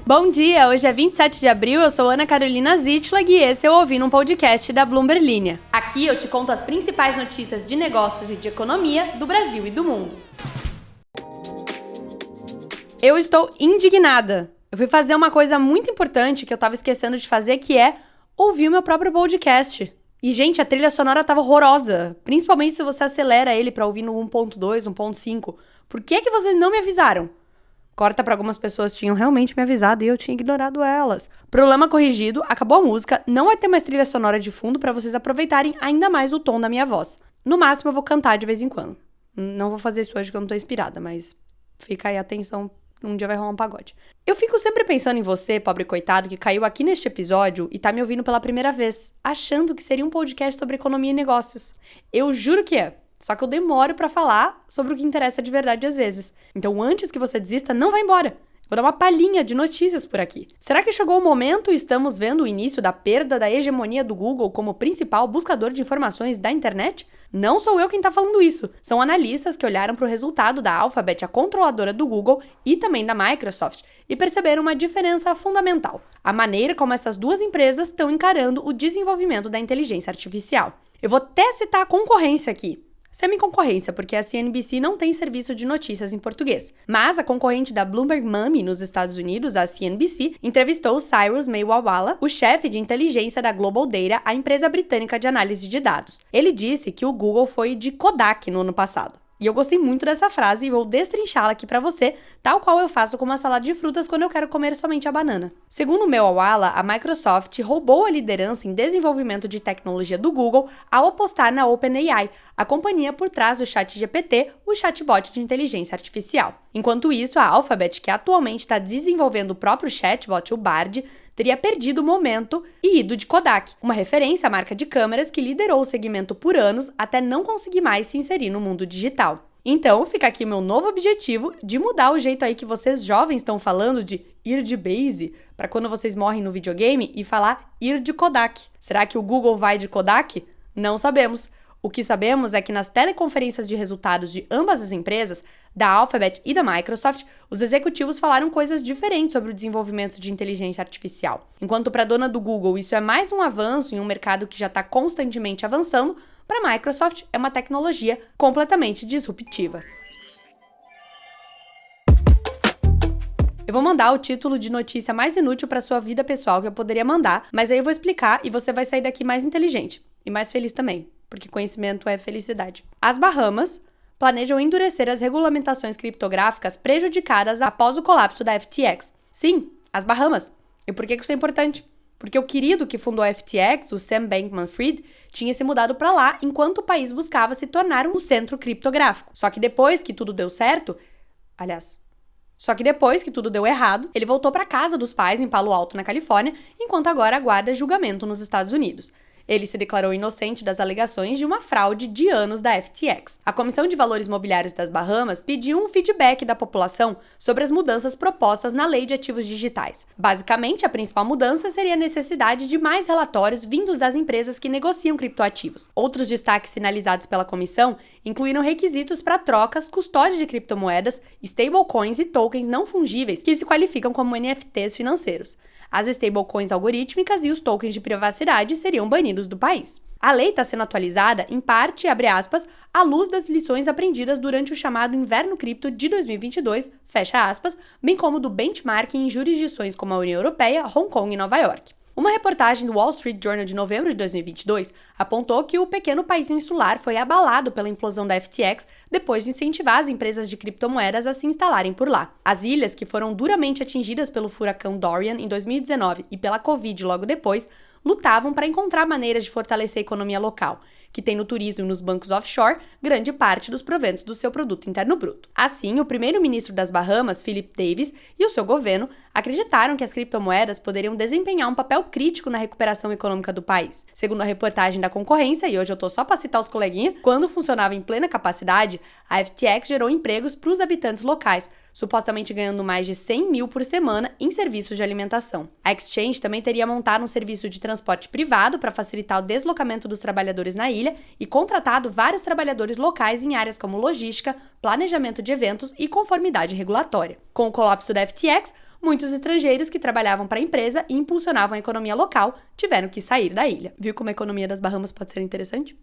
Bom dia, hoje é 27 de abril, eu sou Ana Carolina Zitlag e esse eu ouvi num podcast da Bloomberg Linha. Aqui eu te conto as principais notícias de negócios e de economia do Brasil e do mundo. Eu estou indignada. Eu fui fazer uma coisa muito importante que eu tava esquecendo de fazer, que é ouvir o meu próprio podcast. E, gente, a trilha sonora tava horrorosa, principalmente se você acelera ele pra ouvir no 1.2, 1.5. Por que vocês não me avisaram? Corta pra algumas pessoas tinham realmente me avisado e eu tinha ignorado elas. Problema corrigido, acabou a música, não vai ter mais trilha sonora de fundo pra vocês aproveitarem ainda mais o tom da minha voz. No máximo eu vou cantar de vez em quando. Não vou fazer isso hoje porque eu não tô inspirada, mas fica aí a atenção, um dia vai rolar um pagode. Eu fico sempre pensando em você, pobre coitado, que caiu aqui neste episódio e tá me ouvindo pela primeira vez, achando que seria um podcast sobre economia e negócios. Eu juro que é. Só que eu demoro pra falar sobre o que interessa de verdade às vezes. Então, antes que você desista, não vá embora. Vou dar uma palhinha de notícias por aqui. Será que chegou o momento e estamos vendo o início da perda da hegemonia do Google como principal buscador de informações da internet? Não sou eu quem tá falando isso. São analistas que olharam para o resultado da Alphabet, a controladora do Google, e também da Microsoft, e perceberam uma diferença fundamental: a maneira como essas duas empresas estão encarando o desenvolvimento da inteligência artificial. Eu vou até citar a concorrência aqui. Semi-concorrência, porque a CNBC não tem serviço de notícias em português. Mas a concorrente da Bloomberg Money nos Estados Unidos, a CNBC, entrevistou Cyrus Meiwawala, o chefe de inteligência da Global Data, a empresa britânica de análise de dados. Ele disse que o Google foi de Kodak no ano passado. E eu gostei muito dessa frase e vou destrinchá-la aqui pra você, tal qual eu faço com uma salada de frutas quando eu quero comer somente a banana. Segundo o Meiwawala, a Microsoft roubou a liderança em desenvolvimento de tecnologia do Google ao apostar na OpenAI, a companhia por trás do ChatGPT, o chatbot de inteligência artificial. Enquanto isso, a Alphabet, que atualmente está desenvolvendo o próprio chatbot, o Bard, teria perdido o momento e ido de Kodak, uma referência à marca de câmeras que liderou o segmento por anos até não conseguir mais se inserir no mundo digital. Então, fica aqui o meu novo objetivo de mudar o jeito aí que vocês jovens estão falando de ir de base para quando vocês morrem no videogame e falar ir de Kodak. Será que o Google vai de Kodak? Não sabemos. O que sabemos é que nas teleconferências de resultados de ambas as empresas, da Alphabet e da Microsoft, os executivos falaram coisas diferentes sobre o desenvolvimento de inteligência artificial. Enquanto para a dona do Google isso é mais um avanço em um mercado que já está constantemente avançando, para a Microsoft é uma tecnologia completamente disruptiva. Eu vou mandar o título de notícia mais inútil para sua vida pessoal que eu poderia mandar, mas aí eu vou explicar e você vai sair daqui mais inteligente e mais feliz também, porque conhecimento é felicidade. As Bahamas planejam endurecer as regulamentações criptográficas prejudicadas após o colapso da FTX. Sim, as Bahamas. E por que isso é importante? Porque o querido que fundou a FTX, o Sam Bankman-Fried, tinha se mudado para lá enquanto o país buscava se tornar um centro criptográfico. Só que depois que tudo deu errado, ele voltou para casa dos pais em Palo Alto, na Califórnia, enquanto agora aguarda julgamento nos Estados Unidos. Ele se declarou inocente das alegações de uma fraude de anos da FTX. A Comissão de Valores Mobiliários das Bahamas pediu um feedback da população sobre as mudanças propostas na Lei de Ativos Digitais. Basicamente, a principal mudança seria a necessidade de mais relatórios vindos das empresas que negociam criptoativos. Outros destaques sinalizados pela comissão incluíram requisitos para trocas, custódia de criptomoedas, stablecoins e tokens não fungíveis que se qualificam como NFTs financeiros. As stablecoins algorítmicas e os tokens de privacidade seriam banidos do país. A lei está sendo atualizada, em parte, abre aspas, à luz das lições aprendidas durante o chamado Inverno Cripto de 2022, fecha aspas, bem como do benchmarking em jurisdições como a União Europeia, Hong Kong e Nova York. Uma reportagem do Wall Street Journal de novembro de 2022 apontou que o pequeno país insular foi abalado pela implosão da FTX depois de incentivar as empresas de criptomoedas a se instalarem por lá. As ilhas, que foram duramente atingidas pelo furacão Dorian em 2019 e pela Covid logo depois, lutavam para encontrar maneiras de fortalecer a economia local, que tem no turismo e nos bancos offshore grande parte dos proventos do seu produto interno bruto. Assim, o primeiro-ministro das Bahamas, Philip Davis, e o seu governo acreditaram que as criptomoedas poderiam desempenhar um papel crítico na recuperação econômica do país. Segundo a reportagem da concorrência, e hoje eu tô só para citar os coleguinhas, quando funcionava em plena capacidade, a FTX gerou empregos para os habitantes locais, supostamente ganhando mais de 100 mil por semana em serviços de alimentação. A exchange também teria montado um serviço de transporte privado para facilitar o deslocamento dos trabalhadores na ilha e contratado vários trabalhadores locais em áreas como logística, planejamento de eventos e conformidade regulatória. Com o colapso da FTX, muitos estrangeiros que trabalhavam para a empresa e impulsionavam a economia local tiveram que sair da ilha. Viu como a economia das Bahamas pode ser interessante?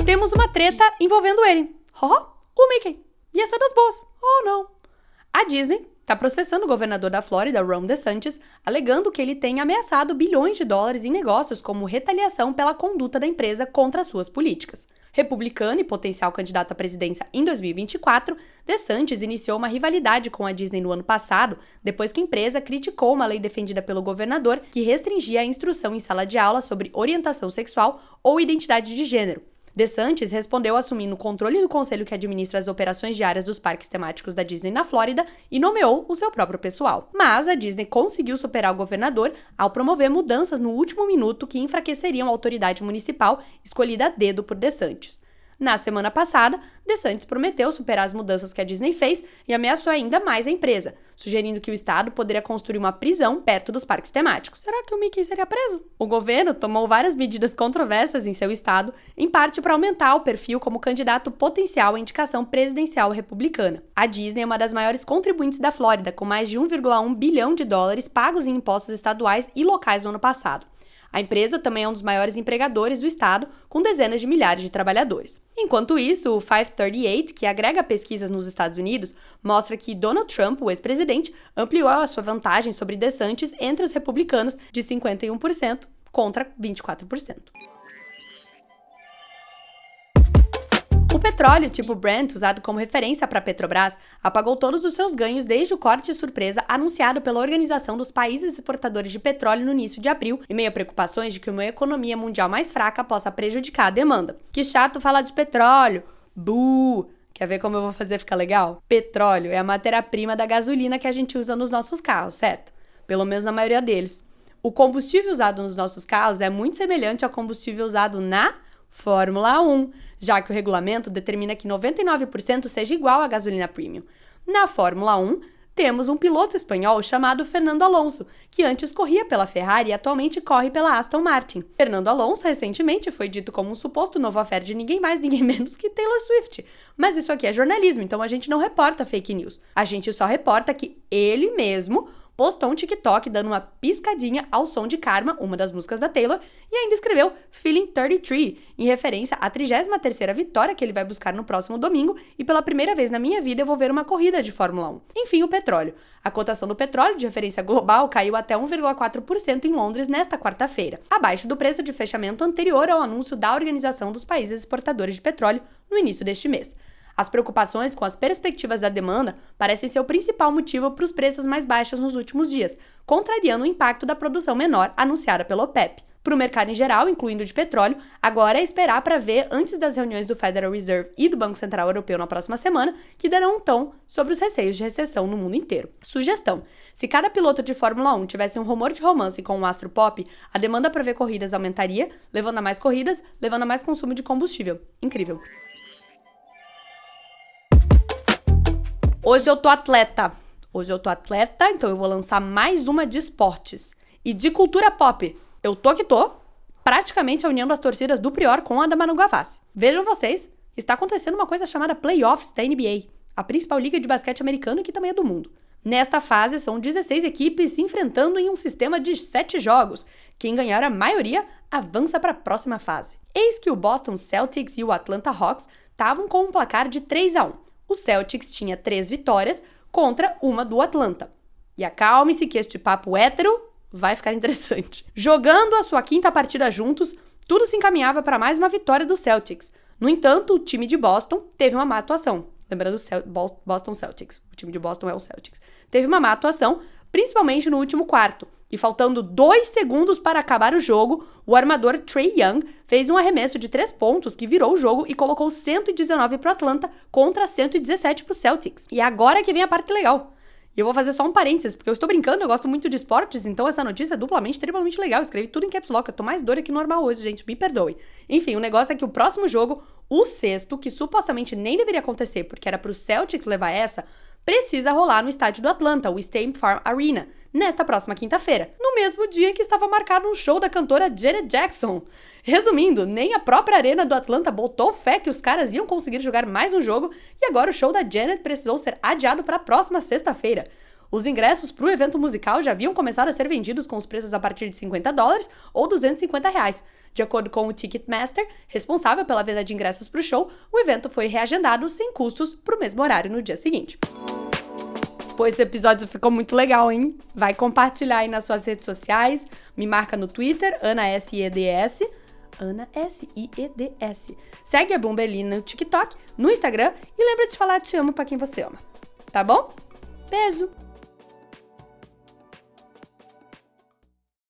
Temos uma treta envolvendo ele. O Mickey. E essa é das boas. Oh, não. A Disney está processando o governador da Flórida, Ron DeSantis, alegando que ele tem ameaçado bilhões de dólares em negócios como retaliação pela conduta da empresa contra suas políticas. Republicano e potencial candidato à presidência em 2024, DeSantis iniciou uma rivalidade com a Disney no ano passado, depois que a empresa criticou uma lei defendida pelo governador que restringia a instrução em sala de aula sobre orientação sexual ou identidade de gênero. DeSantis respondeu assumindo o controle do conselho que administra as operações diárias dos parques temáticos da Disney na Flórida e nomeou o seu próprio pessoal. Mas a Disney conseguiu superar o governador ao promover mudanças no último minuto que enfraqueceriam a autoridade municipal escolhida a dedo por DeSantis. Na semana passada, DeSantis prometeu superar as mudanças que a Disney fez e ameaçou ainda mais a empresa, sugerindo que o estado poderia construir uma prisão perto dos parques temáticos. Será que o Mickey seria preso? O governo tomou várias medidas controversas em seu estado, em parte para aumentar o perfil como candidato potencial à indicação presidencial republicana. A Disney é uma das maiores contribuintes da Flórida, com mais de 1,1 bilhão de dólares pagos em impostos estaduais e locais no ano passado. A empresa também é um dos maiores empregadores do estado, com dezenas de milhares de trabalhadores. Enquanto isso, o 538, que agrega pesquisas nos Estados Unidos, mostra que Donald Trump, o ex-presidente, ampliou a sua vantagem sobre DeSantis entre os republicanos de 51% contra 24%. O petróleo tipo Brent, usado como referência para a Petrobras, apagou todos os seus ganhos desde o corte surpresa anunciado pela Organização dos Países Exportadores de Petróleo no início de abril, em meio a preocupações de que uma economia mundial mais fraca possa prejudicar a demanda. Que chato falar de petróleo! Buh! Quer ver como eu vou fazer ficar legal? Petróleo é a matéria-prima da gasolina que a gente usa nos nossos carros, certo? Pelo menos na maioria deles. O combustível usado nos nossos carros é muito semelhante ao combustível usado na Fórmula 1, já que o regulamento determina que 99% seja igual à gasolina premium. Na Fórmula 1, temos um piloto espanhol chamado Fernando Alonso, que antes corria pela Ferrari e atualmente corre pela Aston Martin. Fernando Alonso recentemente foi dito como um suposto novo affair de ninguém mais, ninguém menos que Taylor Swift. Mas isso aqui é jornalismo, então a gente não reporta fake news. A gente só reporta que ele mesmo postou um TikTok dando uma piscadinha ao som de Karma, uma das músicas da Taylor, e ainda escreveu Feeling 33, em referência à 33ª vitória que ele vai buscar no próximo domingo, e pela primeira vez na minha vida eu vou ver uma corrida de Fórmula 1. Enfim, o petróleo. A cotação do petróleo, de referência global, caiu até 1,4% em Londres nesta quarta-feira, abaixo do preço de fechamento anterior ao anúncio da Organização dos Países Exportadores de Petróleo no início deste mês. As preocupações com as perspectivas da demanda parecem ser o principal motivo para os preços mais baixos nos últimos dias, contrariando o impacto da produção menor anunciada pela OPEP. Para o mercado em geral, incluindo o de petróleo, agora é esperar para ver antes das reuniões do Federal Reserve e do Banco Central Europeu na próxima semana, que darão um tom sobre os receios de recessão no mundo inteiro. Sugestão: se cada piloto de Fórmula 1 tivesse um rumor de romance com um astro pop, a demanda para ver corridas aumentaria, levando a mais corridas, levando a mais consumo de combustível. Incrível. Hoje eu tô atleta, então eu vou lançar mais uma de esportes. E de cultura pop, eu tô que tô, praticamente a união das torcidas do Prior com a da Manu Gavassi. Vejam vocês, está acontecendo uma coisa chamada Playoffs da NBA, a principal liga de basquete americano e que também é do mundo. Nesta fase, são 16 equipes se enfrentando em um sistema de 7 jogos. Quem ganhar a maioria avança para a próxima fase. Eis que o Boston Celtics e o Atlanta Hawks estavam com um placar de 3-1. O Celtics tinha 3 vitórias contra uma do Atlanta. E acalme-se que este papo hétero vai ficar interessante. Jogando a sua 5ª partida juntos, tudo se encaminhava para mais uma vitória do Celtics. No entanto, o time de Boston teve uma má atuação. Lembrando, Boston Celtics. O time de Boston é o Celtics. Teve uma má atuação, principalmente no último quarto. E faltando 2 segundos para acabar o jogo, o armador Trae Young fez um arremesso de 3 pontos que virou o jogo e colocou 119 para o Atlanta contra 117 para o Celtics. E agora que vem a parte legal. E eu vou fazer só um parênteses, porque eu estou brincando, eu gosto muito de esportes, então essa notícia é duplamente, triplamente legal. Eu escrevi tudo em caps lock, eu tô mais doida que normal hoje, gente, me perdoe. Enfim, o negócio é que o próximo jogo, o 6º, que supostamente nem deveria acontecer, porque era pro Celtics levar essa, precisa rolar no estádio do Atlanta, o State Farm Arena, nesta próxima quinta-feira, no mesmo dia em que estava marcado um show da cantora Janet Jackson. Resumindo, nem a própria arena do Atlanta botou fé que os caras iam conseguir jogar mais um jogo e agora o show da Janet precisou ser adiado para a próxima sexta-feira. Os ingressos para o evento musical já haviam começado a ser vendidos com os preços a partir de $50 ou R$250. De acordo com o Ticketmaster, responsável pela venda de ingressos para o show, o evento foi reagendado sem custos para o mesmo horário no dia seguinte. Pô, esse episódio ficou muito legal, hein? Vai compartilhar aí nas suas redes sociais, me marca no Twitter, AnaSieds, Ana S-I-E-D-S. Segue a Bloomberg no TikTok, no Instagram e lembra de falar te amo pra quem você ama. Tá bom? Beijo!